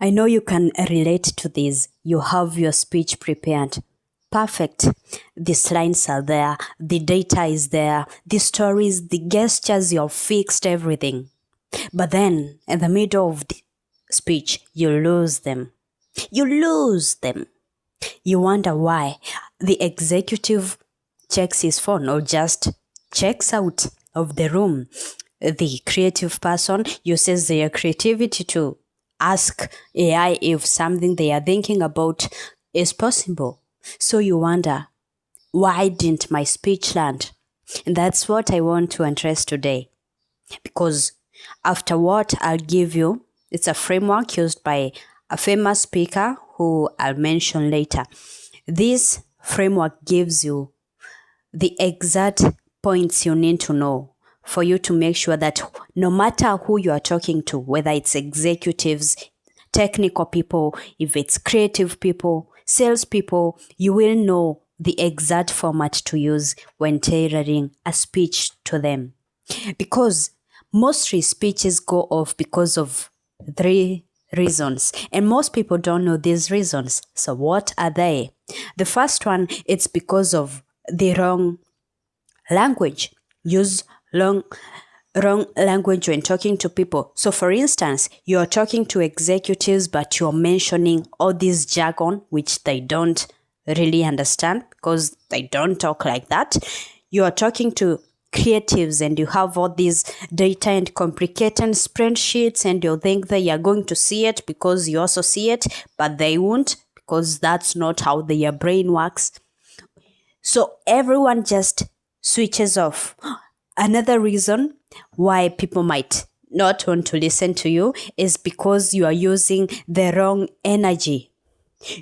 I know you can relate to this. You have your speech prepared. Perfect. The slides are there. The data is there. The stories, the gestures, you've fixed everything. But then, in the middle of the speech, you lose them. You wonder why. The executive checks his phone or just checks out of the room. The creative person uses their creativity to ask AI if something they are thinking about is possible. So you wonder, why didn't my speech land? And that's what I want to address today. Because after what I'll give you, it's a framework used by a famous speaker who I'll mention later. This framework gives you the exact points you need to know for you to make sure that no matter who you are talking to, whether it's executives, technical people, if it's creative people, salespeople, you will know the exact format to use when tailoring a speech to them. Because mostly speeches go off because of 3 reasons, and most people don't know these reasons. So what are they? The first one, it's because of the wrong language. Use wrong language when talking to people. So for instance, you're talking to executives, but you're mentioning all this jargon, which they don't really understand because they don't talk like that. You're talking to creatives and you have all these data and complicated spreadsheets, and you think that you're going to see it because you also see it, but they won't, because that's not how their brain works. So everyone just switches off. Another reason why people might not want to listen to you is because you are using the wrong energy.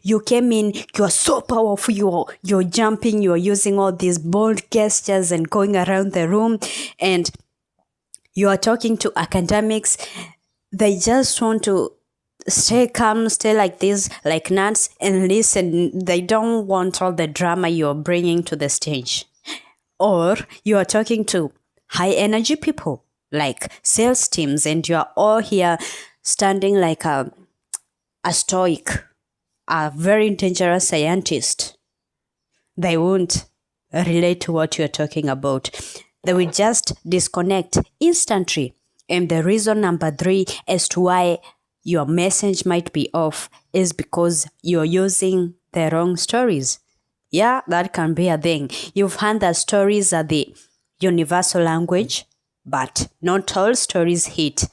You came in, you're so powerful, you're jumping, you're using all these bold gestures and going around the room, and you are talking to academics. They just want to stay calm, stay like this, like nuts, and listen. They don't want all the drama you're bringing to the stage. Or you are talking to high energy people like sales teams, and you are all here standing like a stoic, a very dangerous scientist. They won't relate to what you're talking about. They will just disconnect instantly. And the reason number 3 as to why your message might be off is because you're using the wrong stories. Yeah, that can be a thing. You've heard that stories are the universal language, but not all stories hit.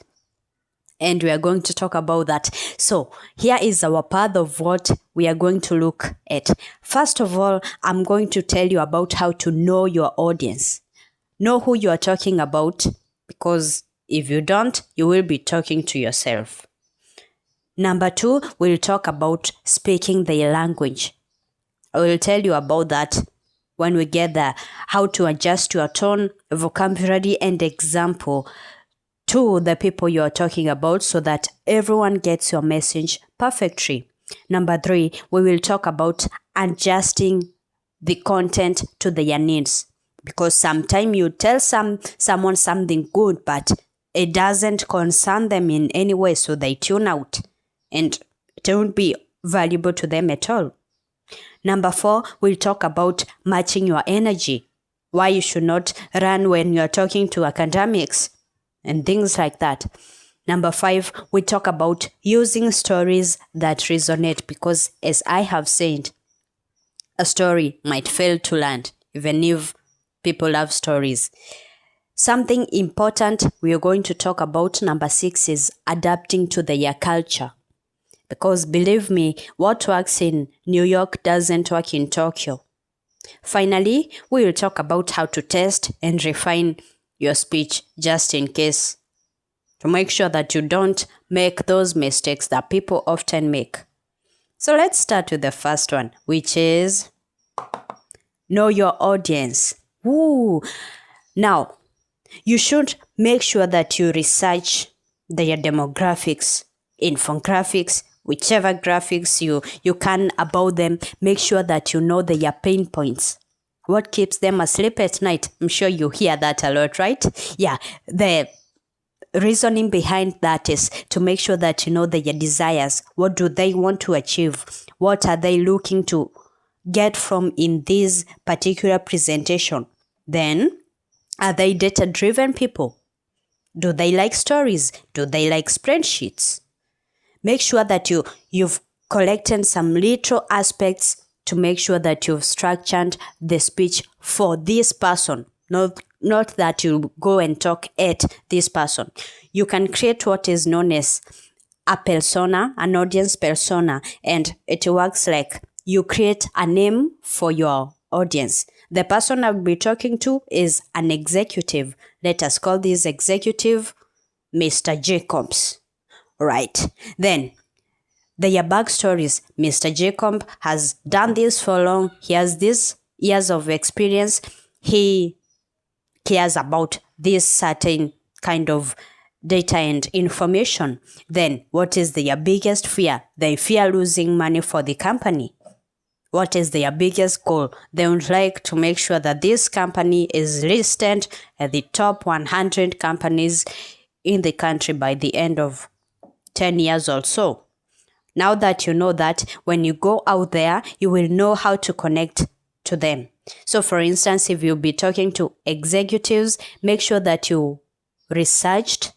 And we are going to talk about that. So here is our path of what we are going to look at. First of all, I'm going to tell you about how to know your audience. Know who you are talking about, because if you don't, you will be talking to yourself. Number 2, we'll talk about speaking their language. I will tell you about that when we get there, how to adjust your tone, vocabulary, and example to the people you are talking about so that everyone gets your message perfectly. Number 3, we will talk about adjusting the content to their needs. Because sometimes you tell someone something good, but it doesn't concern them in any way, so they tune out and it won't be valuable to them at all. Number 4, we'll talk about matching your energy. Why you should not run when you're talking to academics and things like that. Number 5, we talk about using stories that resonate, because as I have said, a story might fail to land even if people love stories. Something important we are going to talk about, number 6, is adapting to their culture. Because believe me, what works in New York doesn't work in Tokyo. Finally, we will talk about how to test and refine your speech just in case, to make sure that you don't make those mistakes that people often make. So let's start with the first one, which is know your audience. Woo! Now, you should make sure that you research their demographics, infographics, whichever graphics you can about them. Make sure that you know their pain points. What keeps them asleep at night? I'm sure you hear that a lot, right? Yeah, the reasoning behind that is to make sure that you know their desires. What do they want to achieve? What are they looking to get from in this particular presentation? Then, are they data-driven people? Do they like stories? Do they like spreadsheets? Make sure that you've collected some little aspects to make sure that you've structured the speech for this person. Not that you go and talk at this person. You can create what is known as a persona, an audience persona, and it works like you create a name for your audience. The person I'll be talking to is an executive. Let us call this executive Mr. Jacobs. Right. Then, their backstories. Mr. Jacob has done this for long. He has these years of experience. He cares about this certain kind of data and information. Then, what is their biggest fear? They fear losing money for the company. What is their biggest goal? They would like to make sure that this company is listed at the top 100 companies in the country by the end of 10 years or so. Now that you know that, when you go out there, you will know how to connect to them. So for instance, if you'll be talking to executives, make sure that you researched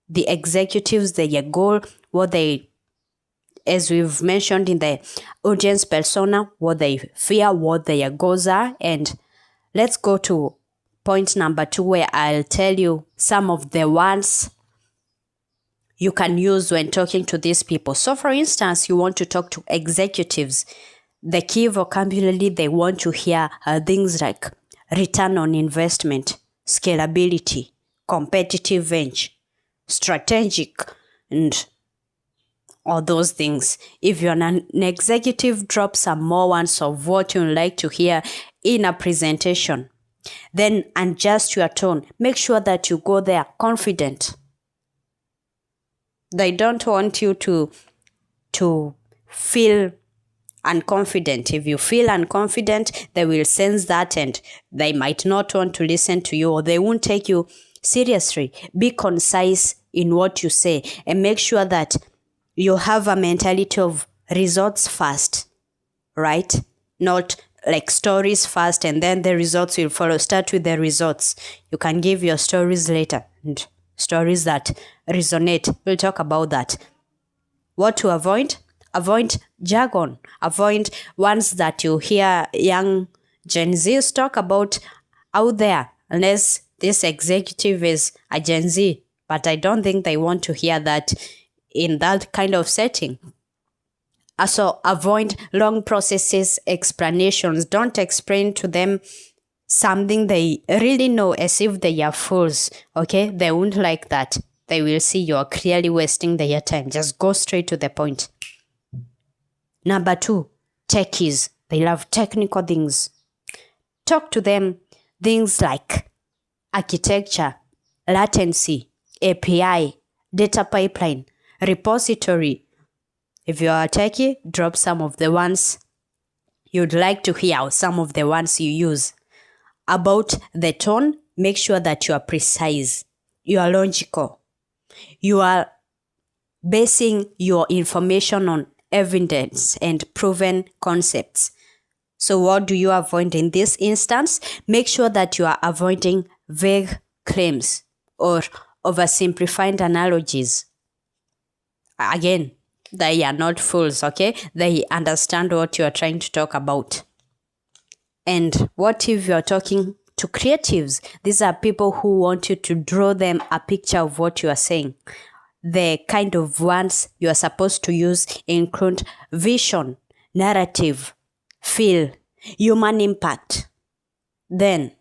the executives, their goal, what they, as we've mentioned in the audience persona, what they fear, what their goals are. And let's go to point number 2, where I'll tell you some of the ones you can use when talking to these people. So for instance, you want to talk to executives. The key vocabulary they want to hear are things like return on investment, scalability, competitive edge, strategic, and all those things. If you're an executive, drop some more ones of what you'd like to hear in a presentation. Then adjust your tone. Make sure that you go there confident. They don't want you to feel unconfident. If you feel unconfident, they will sense that and they might not want to listen to you, or they won't take you seriously. Be concise in what you say and make sure that you have a mentality of results first, right? Not like stories first and then the results will follow. Start with the results. You can give your stories later, and stories that resonate. We'll talk about that. What to avoid? Avoid jargon. Avoid ones that you hear young Gen Zs talk about out there, unless this executive is a Gen Z. But I don't think they want to hear that in that kind of setting. Also, avoid long processes, explanations. Don't explain to them something they really know as if they are fools, okay? They won't like that. They will see you are clearly wasting their time. Just go straight to the point. Number 2, techies. They love technical things. Talk to them things like architecture, latency, API, data pipeline, repository. If you are a techie, drop some of the ones you'd like to hear, or some of the ones you use. About the tone, make sure that you are precise, you are logical, you are basing your information on evidence and proven concepts. So what do you avoid in this instance? Make sure that you are avoiding vague claims or oversimplified analogies. Again, they are not fools, okay? They understand what you are trying to talk about. And what if you're talking to creatives? These are people who want you to draw them a picture of what you are saying. The kind of ones you are supposed to use include vision, narrative, feel, human impact. Then,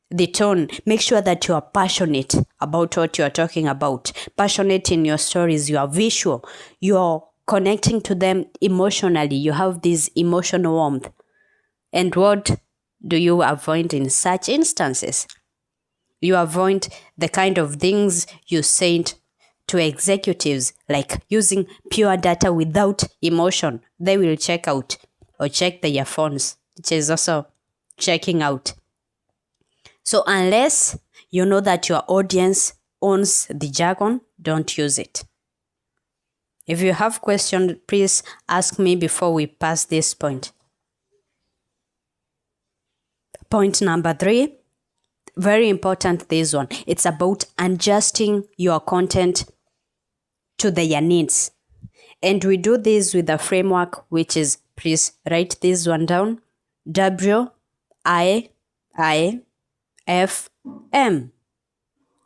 the tone. Make sure that you are passionate about what you are talking about. Passionate in your stories. You are visual. You are connecting to them emotionally. You have this emotional warmth. And what do you avoid in such instances? You avoid the kind of things you said to executives, like using pure data without emotion. They will check out or check their phones, which is also checking out. So unless you know that your audience owns the jargon, don't use it. If you have questions, please ask me before we pass this point. Point number 3, very important, this one. It's about adjusting your content to their needs. And we do this with a framework, which is, please write this one down, WIIFM.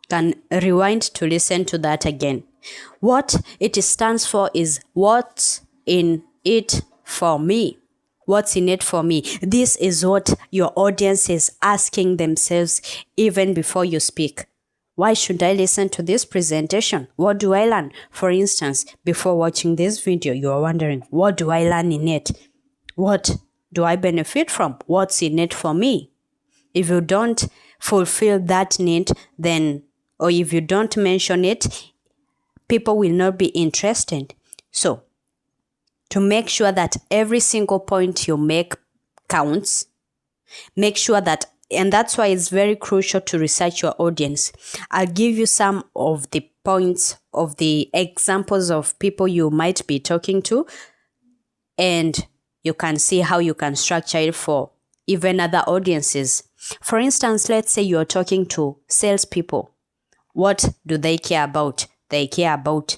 Can rewind to listen to that again. What it stands for is what's in it for me. What's in it for me? This is what your audience is asking themselves even before you speak. Why should I listen to this presentation? What do I learn? For instance, before watching this video, you are wondering, what do I learn in it? What do I benefit from? What's in it for me? If you don't fulfill that need, then, or if you don't mention it, people will not be interested. So, to make sure that every single point you make counts, make sure that, and that's why it's very crucial to research your audience. I'll give you some of the points of the examples of people you might be talking to, and you can see how you can structure it for even other audiences. For instance, let's say you're talking to salespeople. What do they care about? They care about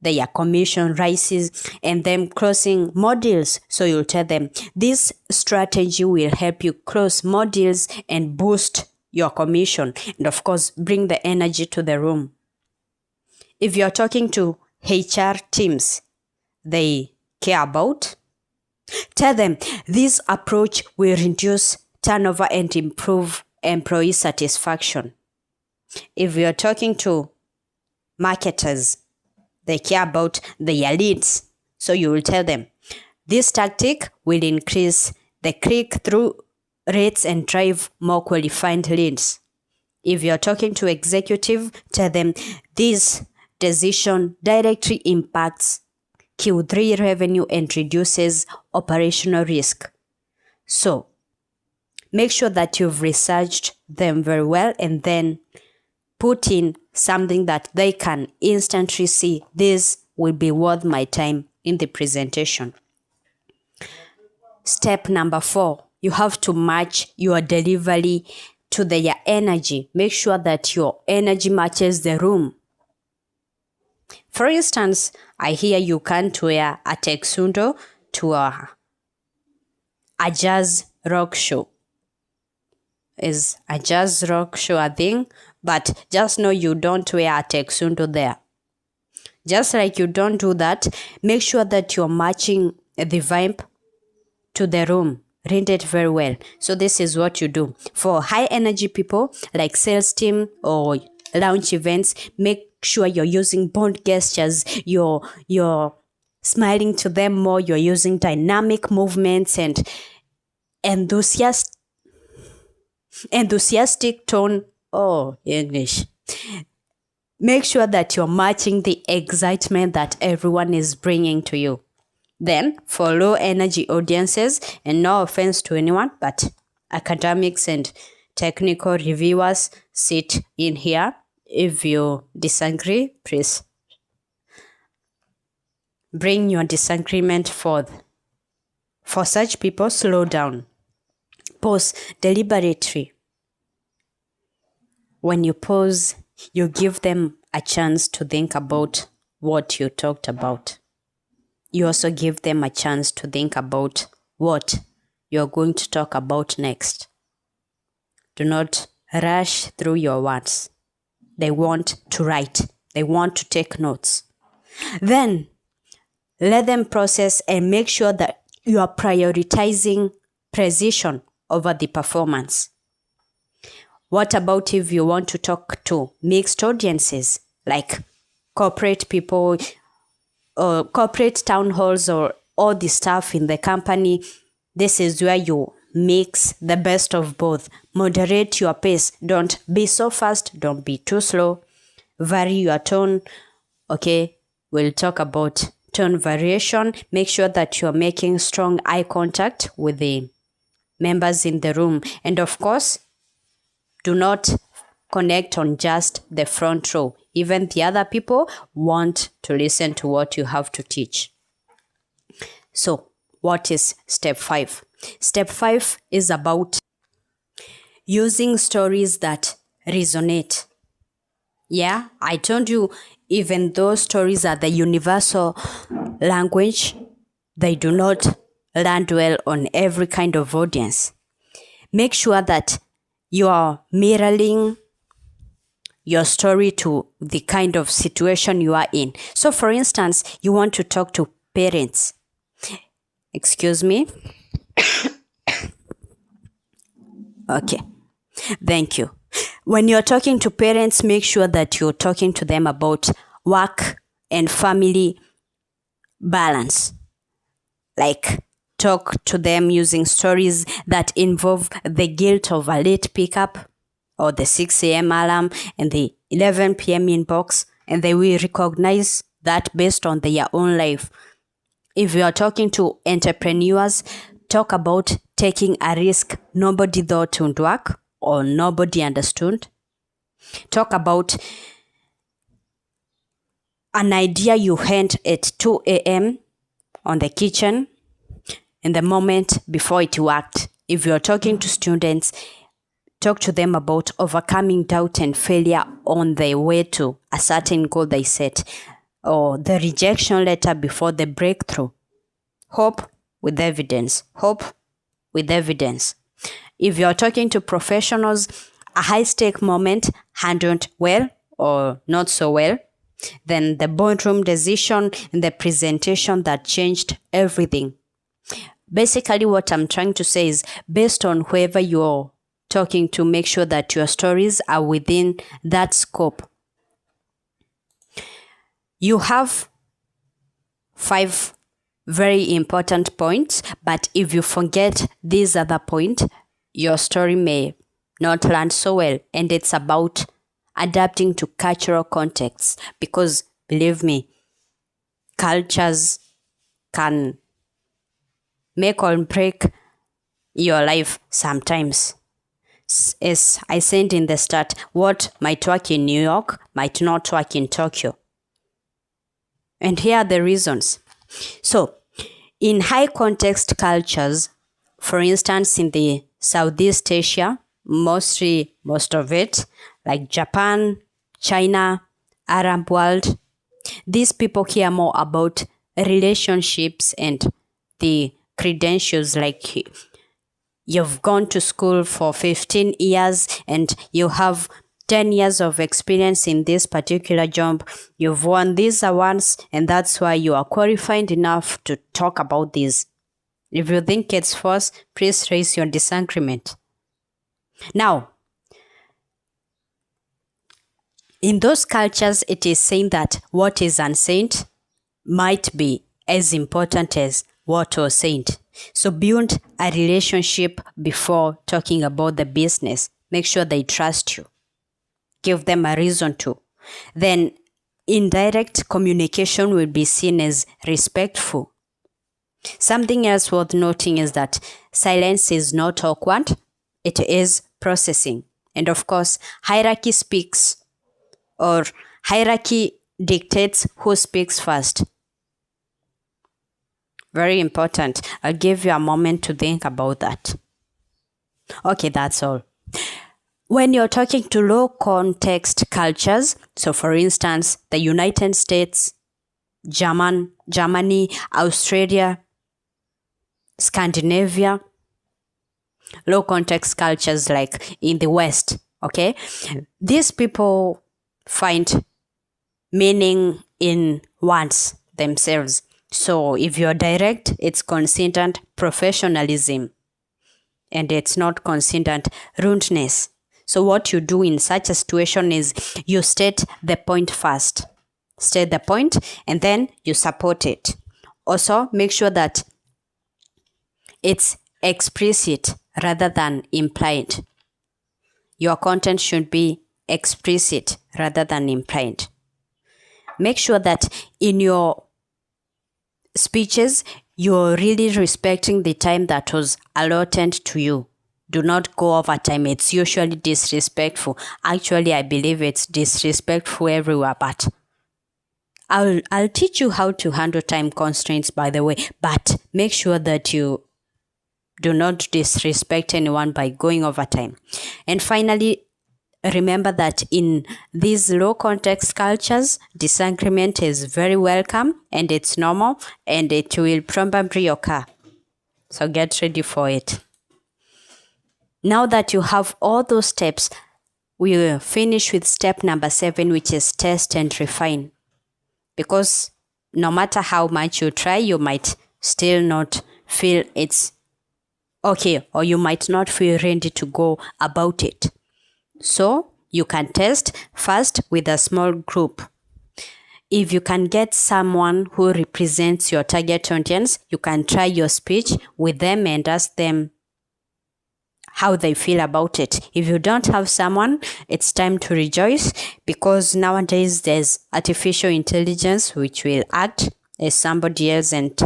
their commission rises and them closing more deals. So you'll tell them this strategy will help you close more deals and boost your commission. And of course, bring the energy to the room. If you're talking to HR teams, they care about, tell them this approach will reduce turnover and improve employee satisfaction. If you're talking to marketers, they care about their leads. So you will tell them, this tactic will increase the click-through rates and drive more qualified leads. If you're talking to executive, tell them this decision directly impacts Q3 revenue and reduces operational risk. So make sure that you've researched them very well and then put in something that they can instantly see. This will be worth my time in the presentation. Step number 4, you have to match your delivery to their energy. Make sure that your energy matches the room. For instance, I hear you can't wear a tuxedo to a jazz rock show. Is a jazz rock show a thing? But just know you don't wear a tuxedo there. Just like you don't do that, make sure that you're matching the vibe to the room. Read it very well. So this is what you do. For high energy people like sales team or launch events, make sure you're using bold gestures. You're smiling to them more. You're using dynamic movements and enthusiastic tone. Oh, English. Make sure that you're matching the excitement that everyone is bringing to you. Then, for low energy audiences, and no offense to anyone, but academics and technical reviewers sit in here. If you disagree, please bring your disagreement forth. For such people, slow down. Pause deliberately. When you pause, you give them a chance to think about what you talked about. You also give them a chance to think about what you're going to talk about next. Do not rush through your words. They want to write. They want to take notes. Then, let them process and make sure that you are prioritizing precision over the performance. What about if you want to talk to mixed audiences like corporate people or corporate town halls or all the staff in the company? This is where you mix the best of both. Moderate your pace. Don't be so fast. Don't be too slow. Vary your tone. Okay, we'll talk about tone variation. Make sure that you're making strong eye contact with the members in the room. And of course, do not connect on just the front row. Even the other people want to listen to what you have to teach. So, what is step 5? Step 5 is about using stories that resonate. Yeah, I told you, even though stories are the universal language, they do not land well on every kind of audience. Make sure that you are mirroring your story to the kind of situation you are in. So, for instance, you want to talk to parents. Excuse me. Okay. Thank you. When you're talking to parents, make sure that you're talking to them about work and family balance. Like, talk to them using stories that involve the guilt of a late pickup or the 6 a.m. alarm and the 11 p.m. inbox, and they will recognize that based on their own life. If you are talking to entrepreneurs, talk about taking a risk nobody thought would work or nobody understood. Talk about an idea you had at 2 a.m. on the kitchen in the moment before it worked. If you're talking to students, talk to them about overcoming doubt and failure on their way to a certain goal they set, or the rejection letter before the breakthrough. Hope with evidence. Hope with evidence. If you're talking to professionals, a high-stake moment handled well or not so well, then the boardroom decision and the presentation that changed everything. Basically, what I'm trying to say is, based on whoever you're talking to, make sure that your stories are within that scope. You have 5 very important points, but if you forget these other points, your story may not land so well. And it's about adapting to cultural contexts, because believe me, cultures can make or break your life sometimes. As I said in the start, what might work in New York might not work in Tokyo. And here are the reasons. So, in high context cultures, for instance, in the Southeast Asia, most of it, like Japan, China, Arab world, these people care more about relationships and the credentials, like you've gone to school for 15 years and you have 10 years of experience in this particular job. You've won these awards, and that's why you are qualified enough to talk about this. If you think it's false, please raise your disagreement. Now, in those cultures, it is saying that what is unsaid might be as important as what was said. So build a relationship before talking about the business. Make sure they trust you. Give them a reason to. Then indirect communication will be seen as respectful. Something else worth noting is that silence is not awkward. It is processing. And of course, hierarchy dictates who speaks first. Very important. I'll give you a moment to think about that. Okay, that's all. When you're talking to low context cultures, so for instance, the United States, Germany, Australia, Scandinavia, low context cultures like in the West, okay? These people find meaning in words themselves. So if you're direct, it's considered professionalism, and it's not considered rudeness. So what you do in such a situation is you state the point first. State the point and then you support it. Also, make sure that it's explicit rather than implied. Your content should be explicit rather than implied. Make sure that in your speeches, you're really respecting the time that was allotted to you. do not go overtime. It's usually disrespectful. Actually, I believe it's disrespectful everywhere, but I'll teach you how to handle time constraints, by the way, but make sure that you do not disrespect anyone by going overtime. And finally, remember that in these low context cultures, disagreement is very welcome and it's normal and it will probably occur. So get ready for it. Now that you have all those steps, we will finish with step number 7, which is test and refine. Because no matter how much you try, you might still not feel it's okay, or you might not feel ready to go about it. So you can test first with a small group. If you can get someone who represents your target audience, you can try your speech with them and ask them how they feel about it. If you don't have someone, it's time to rejoice, because nowadays there's artificial intelligence which will act as somebody else and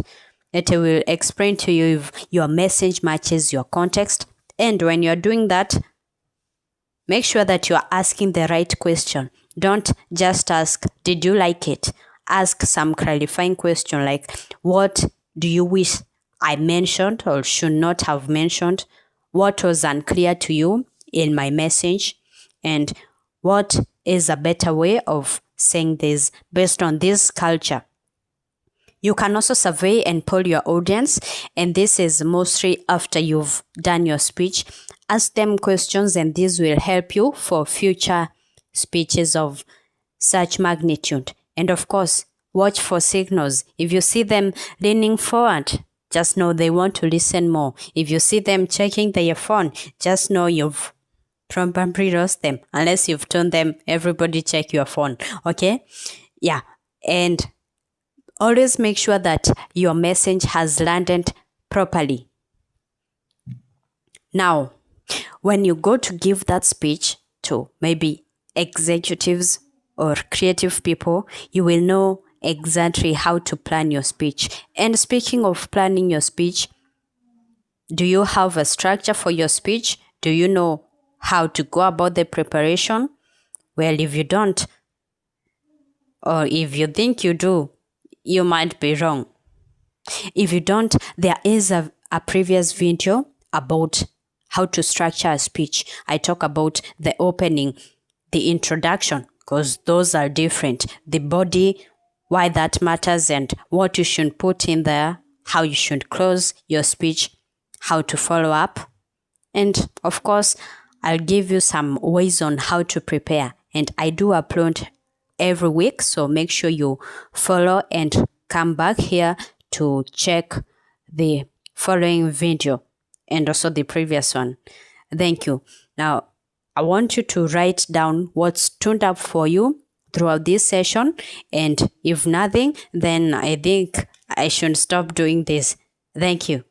it will explain to you if your message matches your context. And when you're doing that, make sure that you're asking the right question. Don't just ask, did you like it? Ask some clarifying question like, what do you wish I mentioned or should not have mentioned? What was unclear to you in my message? And what is a better way of saying this based on this culture? You can also survey and poll your audience, and this is mostly after you've done your speech. Ask them questions and this will help you for future speeches of such magnitude. And of course, watch for signals. If you see them leaning forward, just know they want to listen more. If you see them checking their phone, just know you've probably lost them, unless you've told them, everybody check your phone. Okay? Yeah. And always make sure that your message has landed properly. Now, when you go to give that speech to maybe executives or creative people, you will know exactly how to plan your speech. And speaking of planning your speech, do you have a structure for your speech? Do you know how to go about the preparation? Well, if you don't, or if you think you do, you might be wrong. If you don't, there is a previous video about how to structure a speech. I talk about the opening, the introduction, because those are different. The body, why that matters and what you should put in there, how you should close your speech, how to follow up. And of course, I'll give you some ways on how to prepare. And I do upload every week, so make sure you follow and come back here to check the following video and also the previous one. Thank you. Now, I want you to write down what stood up for you throughout this session, and if nothing, then I think I should stop doing this. Thank you.